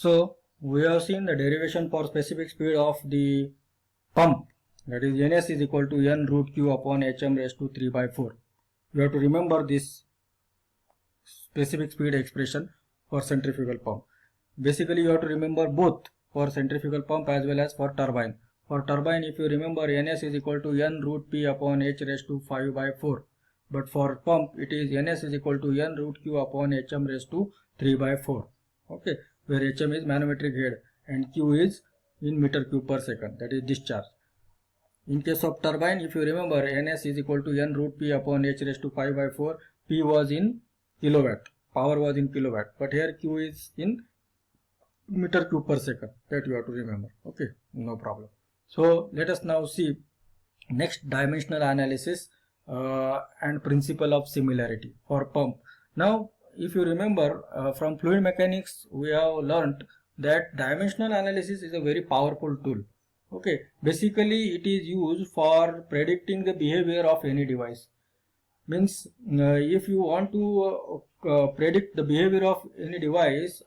So we have seen the derivation for specific speed of the pump, that is Ns is equal to N root Q upon Hm raised to 3 by 4. You have to remember this specific speed expression for centrifugal pump. Basically you have to remember both for centrifugal pump as well as for turbine. For turbine, if you remember, Ns is equal to N root P upon H raised to 5 by 4. But for pump it is Ns is equal to N root Q upon Hm raised to 3 by 4. Okay, where Hm is manometric head and Q is in meter cube per second, that is discharge. In case of turbine, if you remember, Ns is equal to N root P upon H raised to 5 by 4. P was in kilowatt, power was in kilowatt, but here Q is in meter cube per second, that you have to remember. Okay, no problem. So let us now see next dimensional analysis and principle of similarity for pump. Now if you remember from fluid mechanics, we have learnt that dimensional analysis is a very powerful tool. Okay, basically it is used for predicting the behavior of any device. Means if you want to predict the behavior of any device,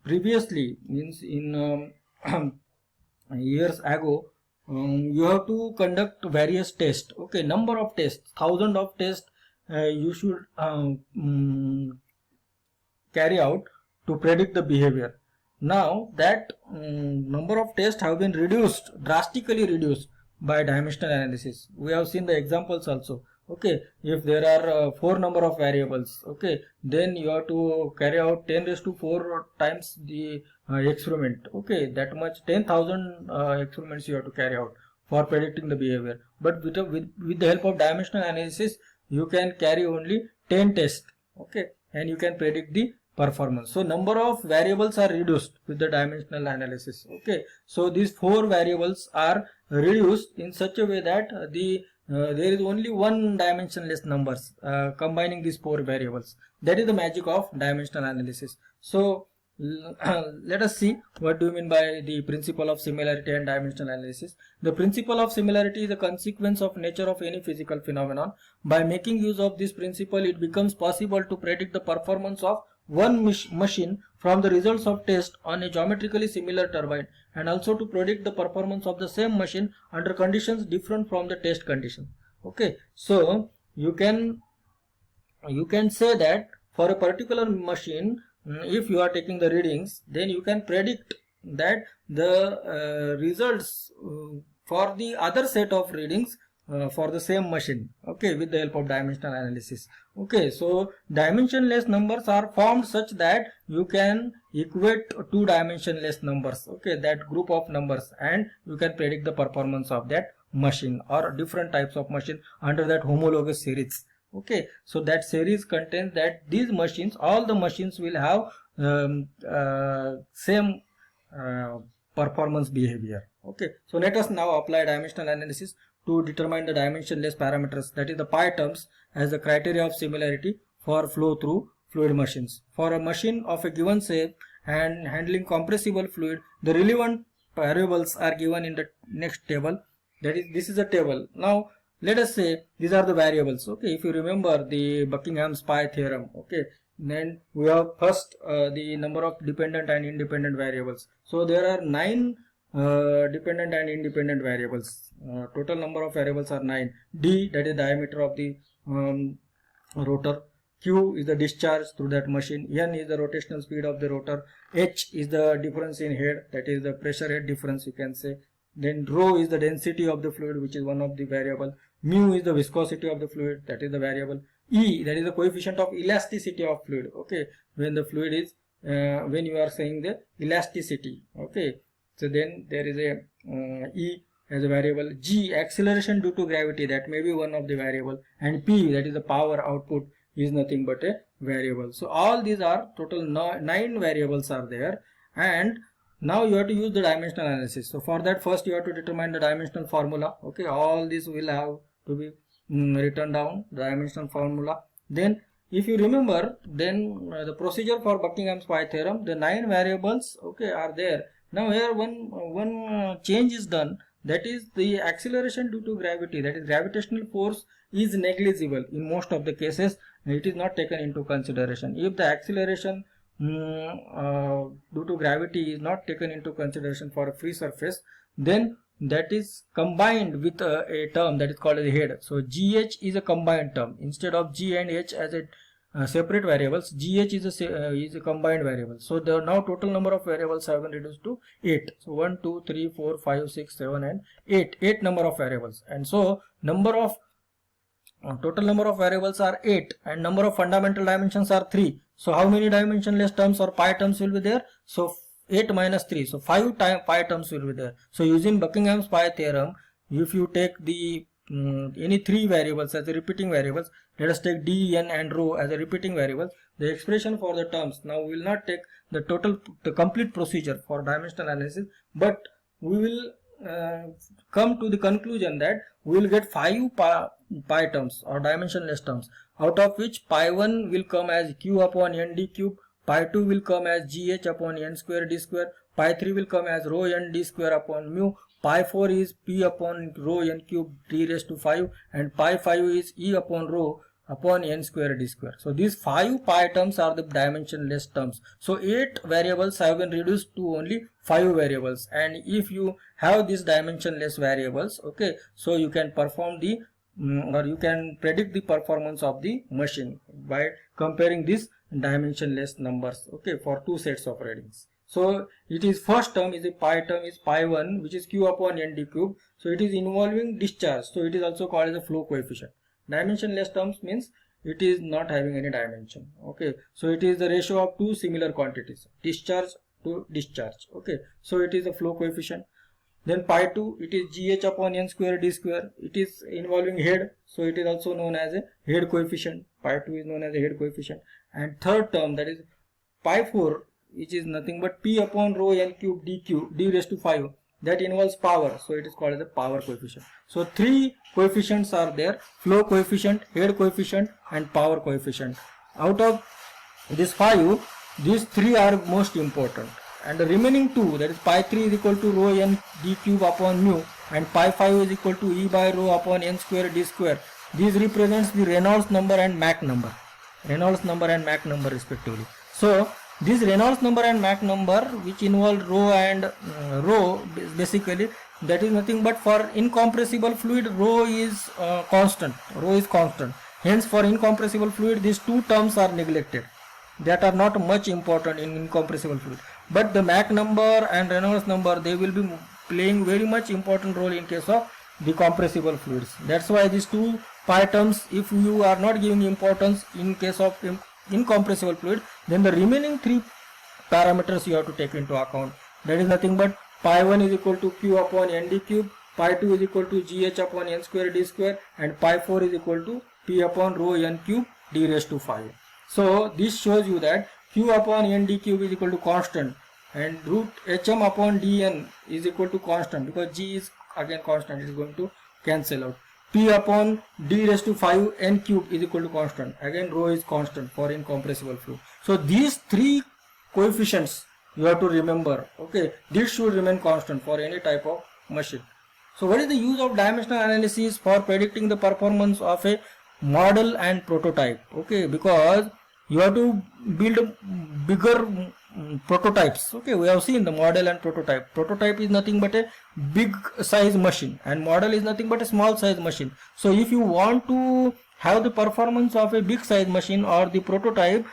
previously, means in years ago, you have to conduct various tests. Okay, number of tests, thousands of tests you should carry out to predict the behavior. Now that number of tests have been reduced, drastically reduced by dimensional analysis. We have seen the examples also. Okay, if there are 4 number of variables, okay, then you have to carry out 10 raised to 4 times the experiment. Okay, that much 10,000 experiments you have to carry out for predicting the behavior. But with the help of dimensional analysis, you can carry only 10 tests. Okay, and you can predict the performance. So number of variables are reduced with the dimensional analysis. Okay, so these 4 variables are reduced in such a way that there is only one dimensionless numbers combining these 4 variables. That is the magic of dimensional analysis. So let us see what do you mean by the principle of similarity and dimensional analysis. The principle of similarity is a consequence of nature of any physical phenomenon. By making use of this principle, it becomes possible to predict the performance of one machine from the results of test on a geometrically similar turbine, and also to predict the performance of the same machine under conditions different from the test condition. Okay, so you can say that for a particular machine, if you are taking the readings, then you can predict that the results for the other set of readings for the same machine. Okay, with the help of dimensional analysis. Okay, so dimensionless numbers are formed such that you can equate 2 dimensionless numbers, okay, that group of numbers, and you can predict the performance of that machine or different types of machine under that homologous series. Okay, so that series contains that these machines, all the machines will have same performance behavior. Okay, so let us now apply dimensional analysis to determine the dimensionless parameters, that is the pi terms, as the criteria of similarity for flow through fluid machines. For a machine of a given shape and handling compressible fluid, the relevant variables are given in the next table. That is, this is a table. Now let us say these are the variables. Okay, if you remember the Buckingham's pi theorem, okay, then we have first the number of dependent and independent variables. So there are 9 dependent and independent variables. Total number of variables are 9. D, that is diameter of the rotor. Q is the discharge through that machine. N is the rotational speed of the rotor. H is the difference in head, that is the pressure head difference, you can say. Then rho is the density of the fluid, which is one of the variable. Mu is the viscosity of the fluid, that is the variable. E, that is the coefficient of elasticity of fluid. Okay, when the fluid is when you are saying the elasticity. Okay, so then there is a E as a variable. G, acceleration due to gravity, that may be one of the variable. And P, that is the power output, is nothing but a variable. So all these are total 9 variables are there, and now you have to use the dimensional analysis. So for that, first you have to determine the dimensional formula. Okay, all these will have to be written down, the dimensional formula. Then if you remember, then the procedure for Buckingham's pi theorem, the 9 variables, okay, are there. Now here one change is done, that is the acceleration due to gravity, that is gravitational force, is negligible in most of the cases. It is not taken into consideration. If the acceleration due to gravity is not taken into consideration for a free surface, then that is combined with a term that is called as a head. So GH is a combined term. Instead of G and H as a separate variables, GH is a combined variable. So the now total number of variables have been reduced to 8. So 1, 2, 3, 4, 5, 6, 7 and 8 number of variables. And so total number of variables are 8 and number of fundamental dimensions are 3. So how many dimensionless terms or pi terms will be there? So 8 minus 3. So 5 pi terms will be there. So using Buckingham's pi theorem, if you take the any 3 variables as a repeating variables, let us take d, n and rho as a repeating variables, the expression for the terms, now we will not take the complete procedure for dimensional analysis, but we will come to the conclusion that we will get 5 pi terms or dimensionless terms, out of which pi 1 will come as q upon n d cube, pi 2 will come as gh upon n square d square, pi 3 will come as rho n d square upon mu, pi 4 is p upon rho n cube d raised to 5, and pi 5 is e upon rho upon n square d square. So these 5 pi terms are the dimensionless terms. So 8 variables have been reduced to only 5 variables, and if you have these dimensionless variables, okay, so you can perform the or you can predict the performance of the machine by comparing these dimensionless numbers, okay, for 2 sets of readings. So it is first term is a pi term is pi 1, which is q upon n d cube. So it is involving discharge, so it is also called as a flow coefficient. Dimensionless terms means it is not having any dimension, okay, so it is the ratio of 2 similar quantities, discharge to discharge, okay, so it is a flow coefficient. Then pi 2, it is gh upon n square d square, it is involving head, so it is also known as a head coefficient. Pi 2 is known as a head coefficient. And third term, that is pi 4, which is nothing but p upon rho n cube d raised to 5, that involves power, so it is called as a power coefficient. So 3 coefficients are there: flow coefficient, head coefficient and power coefficient. Out of these 5, these 3 are most important, and the remaining 2, that is pi 3 is equal to rho n d cube upon mu, and pi 5 is equal to e by rho upon n square d square. These represents the Reynolds number and Mach number, respectively. So this Reynolds number and Mach number, which involve rho and rho, basically that is nothing but for incompressible fluid, rho is constant. Hence for incompressible fluid, these 2 terms are neglected, that are not much important in incompressible fluid. But the Mach number and Reynolds number, they will be playing very much important role in case of the compressible fluids. That's why these 2 pi terms, if you are not giving importance in case of incompressible fluid, then the remaining 3 parameters you have to take into account. That is nothing but pi 1 is equal to q upon n d cube, pi 2 is equal to gh upon n square d square, and pi 4 is equal to p upon rho n cube d raised to 5. So this shows you that q upon n d cube is equal to constant, and root hm upon dn is equal to constant, because g is again constant, it is going to cancel out. P upon d raised to 5 n cube is equal to constant, again rho is constant for incompressible fluid. So these 3 coefficients you have to remember, okay, this should remain constant for any type of machine. So what is the use of dimensional analysis for predicting the performance of a model and prototype? Okay, because you have to build bigger prototypes. Okay, we have seen the model and prototype. Prototype is nothing but a big size machine, and model is nothing but a small size machine. So if you want to have the performance of a big size machine or the prototype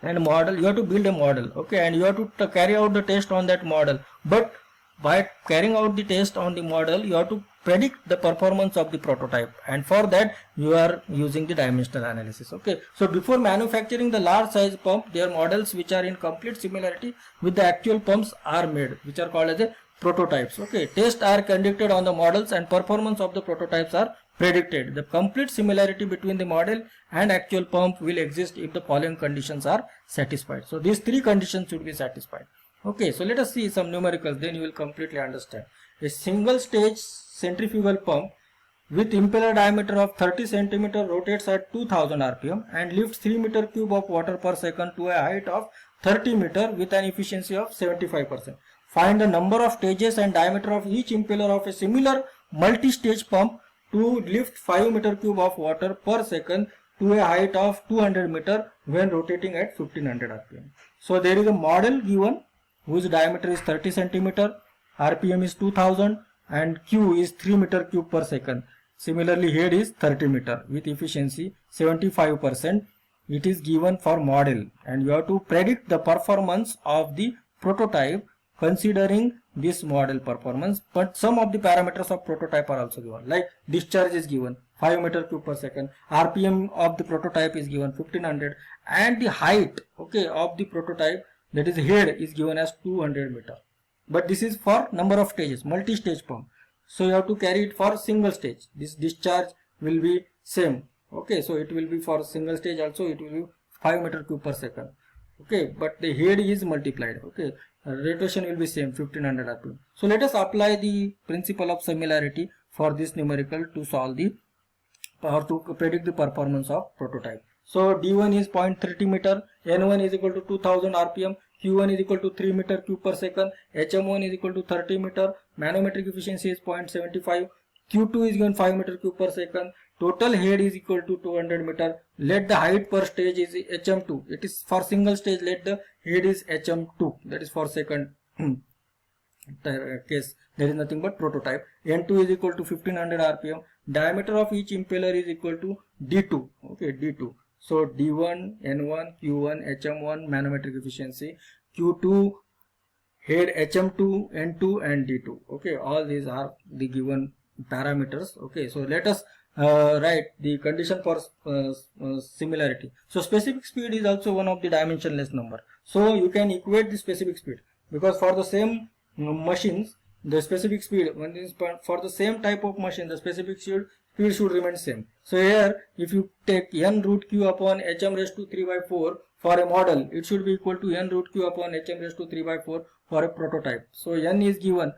and model, you have to build a model, okay, and you have to carry out the test on that model. But by carrying out the test on the model, you have to predict the performance of the prototype, and for that you are using the dimensional analysis. Okay, so before manufacturing the large size pump, their models which are in complete similarity with the actual pumps are made, which are called as a prototypes. Okay, tests are conducted on the models and performance of the prototypes are predicted. The complete similarity between the model and actual pump will exist if the following conditions are satisfied. So these 3 conditions should be satisfied. Okay, so let us see some numericals, then you will completely understand. A single stage centrifugal pump with impeller diameter of 30 cm rotates at 2000 rpm and lifts 3 meter cube of water per second to a height of 30 meter with an efficiency of 75%. Find the number of stages and diameter of each impeller of a similar multi-stage pump to lift 5 meter cube of water per second to a height of 200 meter when rotating at 1500 rpm. So there is a model given whose diameter is 30 centimeter, rpm is 2000 and q is 3 meter cube per second. Similarly, head is 30 meter with efficiency 75%. It is given for model, and you have to predict the performance of the prototype considering this model performance. But some of the parameters of prototype are also given, like discharge is given 5 meter cube per second, rpm of the prototype is given 1500, and the height, okay, of the prototype, that is head, is given as 200 meter. But this is for number of stages, multi-stage pump. So you have to carry it for single stage. This discharge will be same. Okay, so it will be for single stage also, it will be 5 meter cube per second. Okay, but the head is multiplied. Okay, rotation will be same, 1500 rpm. So let us apply the principle of similarity for this numerical to solve the or to predict the performance of prototype. So d1 is 0.30 meter, n1 is equal to 2000 rpm, q1 is equal to 3 meter cube per second, hm1 is equal to 30 meter, manometric efficiency is 0.75, q2 is given 5 meter cube per second, total head is equal to 200 meter. Let the height per stage is hm2. It is for single stage, let the head is hm2, that is for second case. There is nothing but prototype. N2 is equal to 1500 rpm. Diameter of each impeller is equal to d2. Okay, d2. So d1, n1, q1, hm1, manometric efficiency, q2, head hm2, n2 and d2. Okay, all these are the given parameters. Okay, so let us write the condition for similarity. So specific speed is also one of the dimensionless number. So you can equate the specific speed, because for the same machines, the specific speed, when is for the same type of machine, the specific speed should remain same. So here, if you take n root q upon hm raised to 3 by 4 for a model, it should be equal to n root q upon hm raised to 3 by 4 for a prototype. So n is given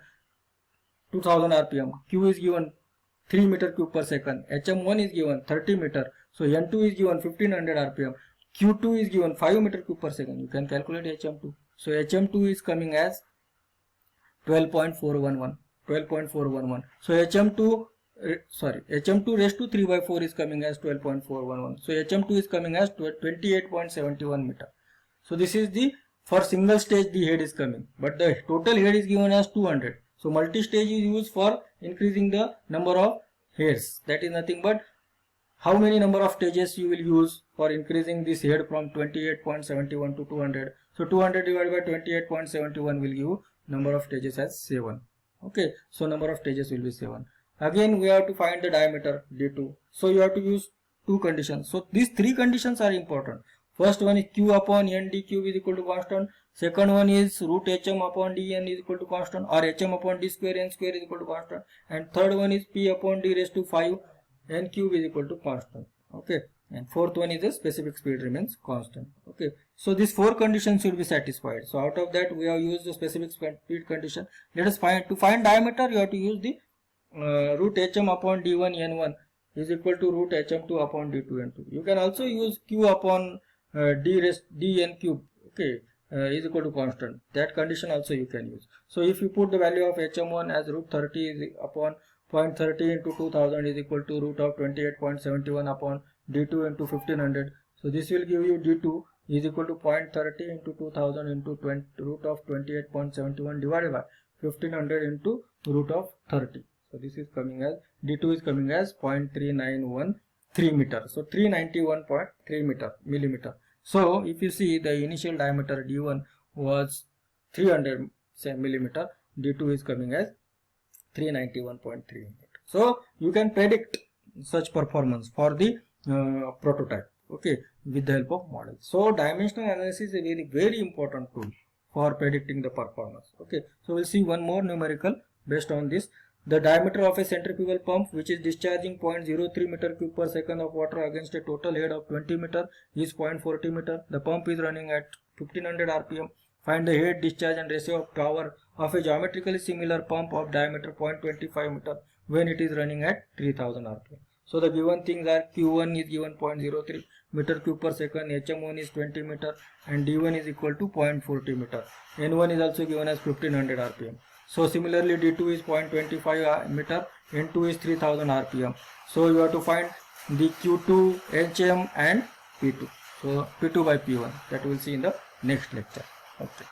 2000 rpm, q is given 3 meter cube per second, hm1 is given 30 meter, so n2 is given 1500 rpm, q2 is given 5 meter cube per second. You can calculate hm2. So hm2 is coming as 12.411. So hm2 raised to 3 by 4 is coming as 12.411. So hm2 is coming as 28.71 meter. So this is the, for single stage the head is coming, but the total head is given as 200. So multi-stage is used for increasing the number of heads. That is nothing but how many number of stages you will use for increasing this head from 28.71 to 200. So 200 divided by 28.71 will give you number of stages as 7. Okay, so number of stages will be 7. Again we have to find the diameter d2. So you have to use two conditions. So these three conditions are important. First one is q upon n d cube is equal to constant. Second one is root hm upon d n is equal to constant, or hm upon d square n square is equal to constant. And third one is p upon d raised to 5 n cube is equal to constant. Okay, and fourth one is the specific speed remains constant. Okay, so these four conditions should be satisfied. So out of that we have used the specific speed condition. Let us find, to find diameter you have to use the root hm upon d1 n1 is equal to root hm2 upon d2 n2. You can also use q upon d n cube, okay, is equal to constant. That condition also you can use. So if you put the value of hm1 as root 30 is upon 0.30 into 2000 is equal to root of 28.71 upon d2 into 1500. So this will give you d2 is equal to 0.30 into 2000 into root of 28.71 divided by 1500 into root of 30. So this is coming as d2 is coming as 0.3913 meter. So 391.3 millimeter. So if you see the initial diameter d1 was 300 millimeter, d2 is coming as 391.3 meter. So you can predict such performance for the prototype, okay, with the help of model. So dimensional analysis is a very important tool for predicting the performance. Okay, so we'll see one more numerical based on this. The diameter of a centrifugal pump which is discharging 0.03 meter cube per second of water against a total head of 20 meter is 0.40 meter. The pump is running at 1500 rpm. Find the head, discharge and ratio of power of a geometrically similar pump of diameter 0.25 meter when it is running at 3000 rpm. So the given things are Q1 is given 0.03 meter cube per second, HM1 is 20 meter and D1 is equal to 0.40 meter. N1 is also given as 1500 rpm. So similarly D2 is 0.25 meter, N2 is 3000 rpm. So you have to find the Q2 HM and P2. So P2 by P1, that we'll see in the next lecture. Okay.